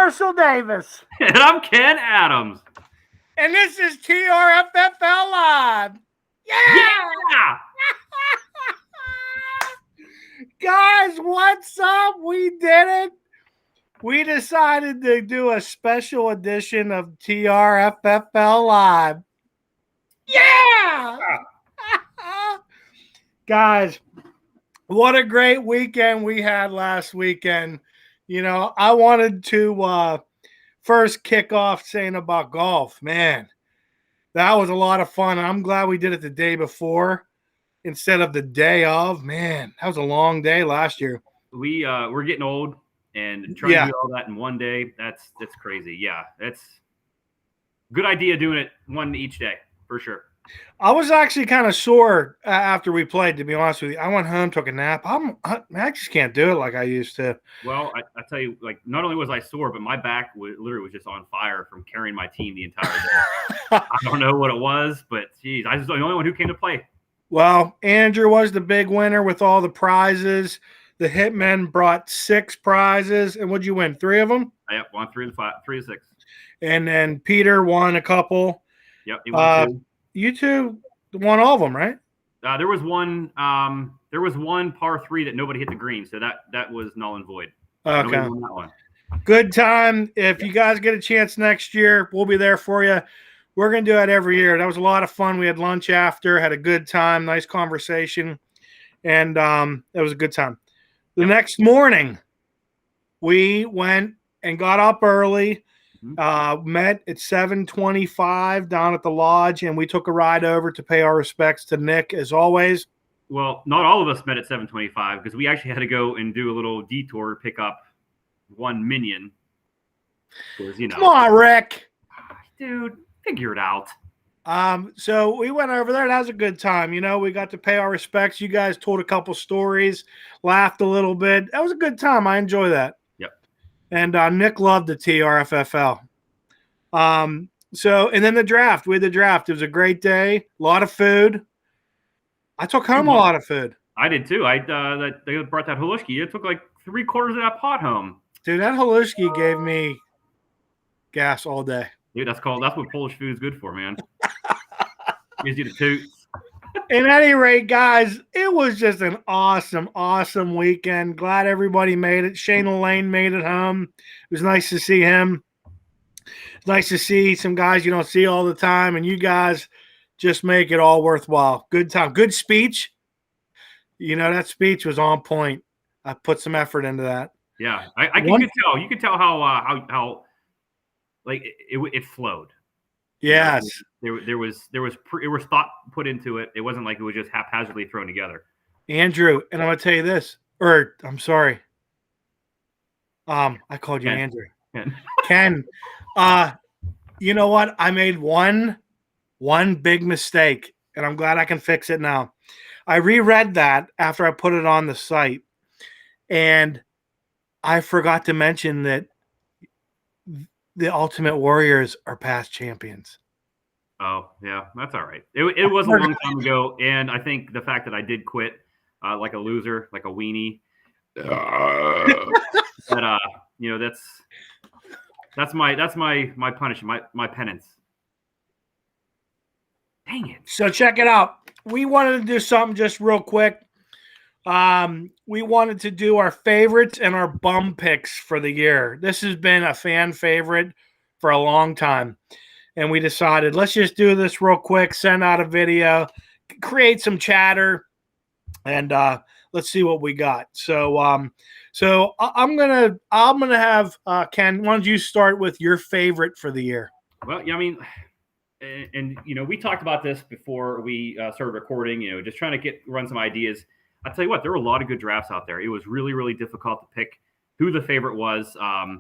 Marshall Davis. And I'm Ken Adams. And this is TRFFL Live. Yeah! Guys, what's up? We did it. We decided to do a special edition of TRFFL Live. Yeah! Guys, what a great weekend we had last weekend. You know, I wanted to first kick off saying about golf. Man, that was a lot of fun. I'm glad we did it the day before instead of the day of. Man, that was a long day last year. We're getting old, and trying to do all that in one day, that's crazy. Yeah, that's a good idea doing it one each day, for sure. I was actually kind of sore after we played, to be honest with you. I went home, took a nap. I just can't do it like I used to. Well, I tell you, like, not only was I sore, but my back literally was just on fire from carrying my team the entire day. I don't know what it was, but geez, I was the only one who came to play. Well, Andrew was the big winner with all the prizes. The Hitmen brought 6 prizes. And what'd you win? 3 of them? Yep, won 3 of 6. And then Peter won a couple. Yep, he won 2. You two won all of them, right? There was one par 3 that nobody hit the green, so that was null and void. Okay. Nobody won that one. Good time. If you guys get a chance next year, we'll be there for you. We're going to do that every year. That was a lot of fun. We had lunch after, had a good time, nice conversation, and it was a good time. The next morning, we went and got up early. Met at 7:25 down at the lodge, and we took a ride over to pay our respects to Nick, as always. Well, not all of us met at 7:25 because we actually had to go and do a little detour, pick up one minion. You know, come on, Rick, dude, figure it out. So we went over there. That was a good time. You know, we got to pay our respects. You guys told a couple stories, laughed a little bit. That was a good time. I enjoy that. And Nick loved the TRFFL. So, and then the draft. We had the draft. It was a great day. A lot of food. I took home a lot of food. I did too. They brought that halushki. It took like 3/4 of that pot home. Dude, that halushki gave me gas all day. Dude, that's what Polish food is good for, man. Gives you the toots. At any rate, guys, it was just an awesome, awesome weekend. Glad everybody made it. Shane Lane made it home. It was nice to see him. It's nice to see some guys you don't see all the time, and you guys just make it all worthwhile. Good time. Good speech. You know, that speech was on point. I put some effort into that. Yeah, I could tell. You could tell how like it flowed. Yes. There was thought put into it. It wasn't like it was just haphazardly thrown together. Andrew, and I'm gonna tell you this, or I'm sorry. I called you Ken. Andrew. Ken. You know what? I made one big mistake, and I'm glad I can fix it now. I reread that after I put it on the site, and I forgot to mention that the Ultimate Warriors are past champions. Oh, yeah, that's all right. It was a long time ago, and I think the fact that I did quit like a loser, like a weenie, that you know, that's my punishment, my penance. Dang it. So check it out. We wanted to do something just real quick. We wanted to do our favorites and our bum picks for the year. This has been a fan favorite for a long time. And we decided, let's just do this real quick, send out a video, create some chatter, and let's see what we got. So I'm gonna have Ken, why don't you start with your favorite for the year? Well, yeah, I mean, and you know, we talked about this before we started recording, you know, just trying to run some ideas. I'll tell you what, there were a lot of good drafts out there. It was really, really difficult to pick who the favorite was. A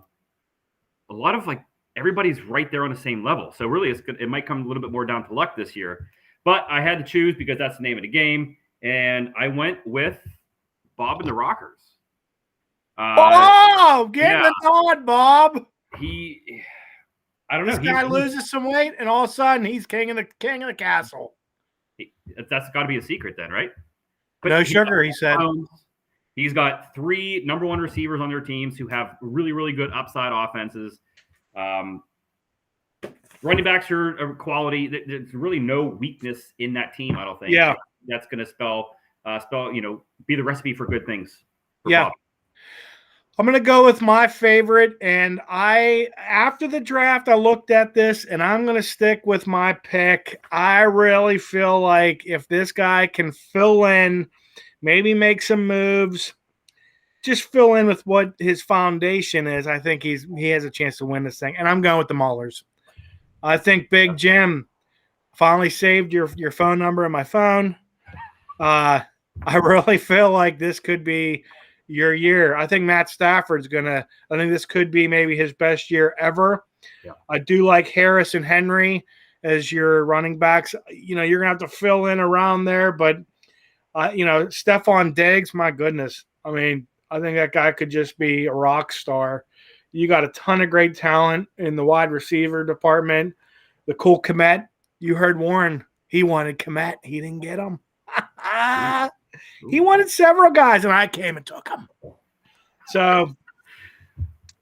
lot of, like, everybody's right there on the same level. So really, it might come a little bit more down to luck this year. But I had to choose because that's the name of the game. And I went with Bob and the Rockers. Getting the nod, Bob. I don't know. This guy loses some weight, and all of a sudden, he's king of the castle. That's got to be a secret then, right? But no sugar, he said. He's got 3 number 1 receivers on their teams who have really, really good upside offenses. Running backs are quality. There's really no weakness in that team, I don't think. Yeah. That's going to spell, be the recipe for good things for Yeah. Bob. I'm going to go with my favorite. And after the draft, I looked at this and I'm going to stick with my pick. I really feel like if this guy can fill in, maybe make some moves, just fill in with what his foundation is, I think he has a chance to win this thing. And I'm going with the Maulers. I think Big Jim finally saved your phone number in my phone. I really feel like this could be your year. I think Matt Stafford's I think this could be maybe his best year ever. Yeah. I do like Harris and Henry as your running backs. You're going to have to fill in around there, but Stephon Diggs, my goodness. I mean, I think that guy could just be a rock star. You got a ton of great talent in the wide receiver department. The cool Komet. You heard Warren. He wanted Komet. He didn't get him. He wanted several guys, and I came and took them. So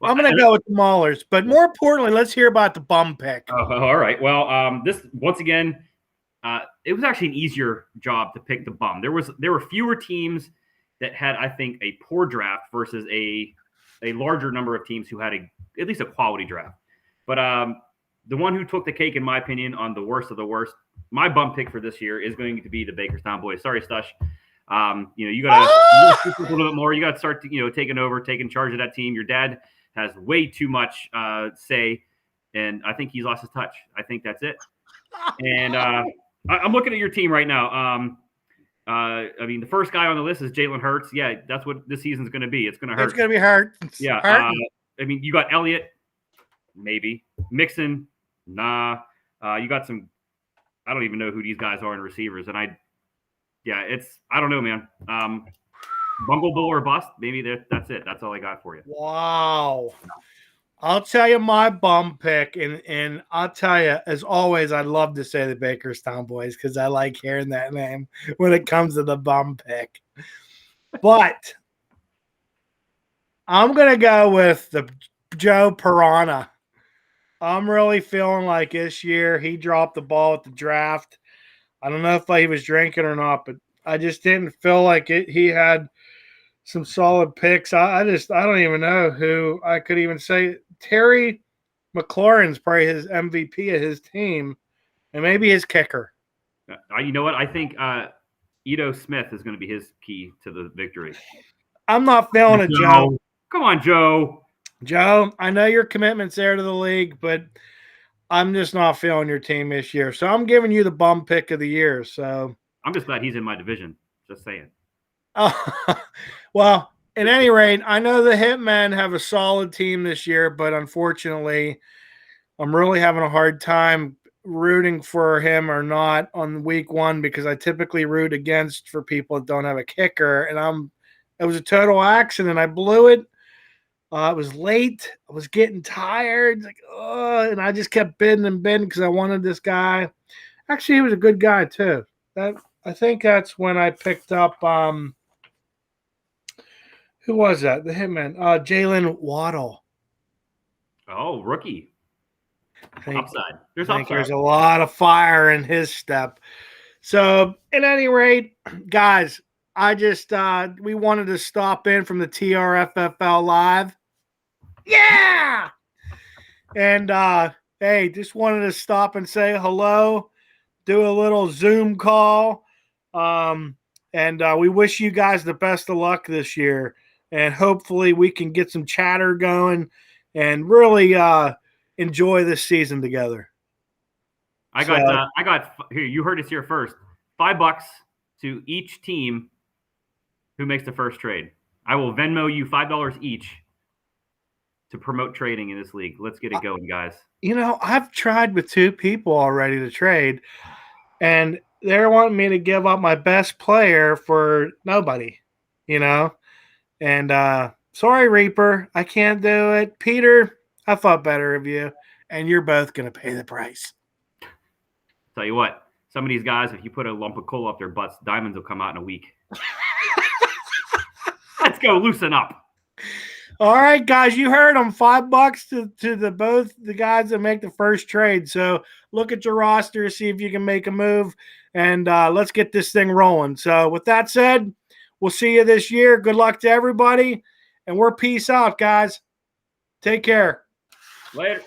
I'm going to go with the Maulers. But more importantly, let's hear about the bum pick. All right. Well, this once again, it was actually an easier job to pick the bum. There were fewer teams that had, I think, a poor draft versus a larger number of teams who had at least a quality draft. But the one who took the cake, in my opinion, on the worst of the worst, my bum pick for this year is going to be the Bakerstown Boys. Sorry, Stush. You got to a little bit more. You got to start, taking charge of that team. Your dad has way too much say, and I think he's lost his touch. I think that's it. And I'm looking at your team right now. The first guy on the list is Jalen Hurts. Yeah, that's what this season's going to be. It's going to hurt. It's going to be hurt. Yeah. You got Elliott, maybe. Mixon, nah. You got some. I don't even know who these guys are in receivers, and I don't know, man. Bungle Bull or bust. Maybe that's it. That's all I got for you. Wow. I'll tell you my bum pick, and I'll tell you, as always, I love to say the Bakerstown Boys because I like hearing that name when it comes to the bum pick. But I'm going to go with the Joe Piranha. I'm really feeling like this year he dropped the ball at the draft. I don't know if he was drinking or not, but I just didn't feel like he had some solid picks. I don't even know who I could even say. Terry McLaurin's probably his MVP of his team, and maybe his kicker. You know what? I think Ito Smith is going to be his key to the victory. I'm not feeling it, Joe. Come on, Joe. Joe, I know your commitment's there to the league, but I'm just not feeling your team this year. So I'm giving you the bum pick of the year. So I'm just glad he's in my division. Just saying. Well, at any rate, I know the Hitmen have a solid team this year, but unfortunately, I'm really having a hard time rooting for him or not on week 1 because I typically root against for people that don't have a kicker, and it was a total accident. I blew it. It was late. I was getting tired, and I just kept bidding and bidding because I wanted this guy. Actually, he was a good guy too. I think that's when I picked up. Who was that? The Hitman. Jalen Waddle. Oh, rookie. Upside. There's a lot of fire in his step. So, at any rate, guys, we wanted to stop in from the TRFFL Live. Yeah! And, hey, just wanted to stop and say hello, do a little Zoom call. And we wish you guys the best of luck this year. And hopefully we can get some chatter going and really enjoy this season together. I got here. You heard it here first. $5 to each team who makes the first trade. I will Venmo you $5 each to promote trading in this league. Let's get it going, guys. I've tried with 2 people already to trade, and they're wanting me to give up my best player for nobody, And sorry, Reaper, I can't do it. Peter, I thought better of you, and you're both going to pay the price. Tell you what, some of these guys, if you put a lump of coal up their butts, diamonds will come out in a week. go loosen up. All right, guys, you heard them. $5 to the both the guys that make the first trade. So look at your roster, see if you can make a move, and let's get this thing rolling. So with that said, we'll see you this year. Good luck to everybody, and we're peace out, guys. Take care. Later.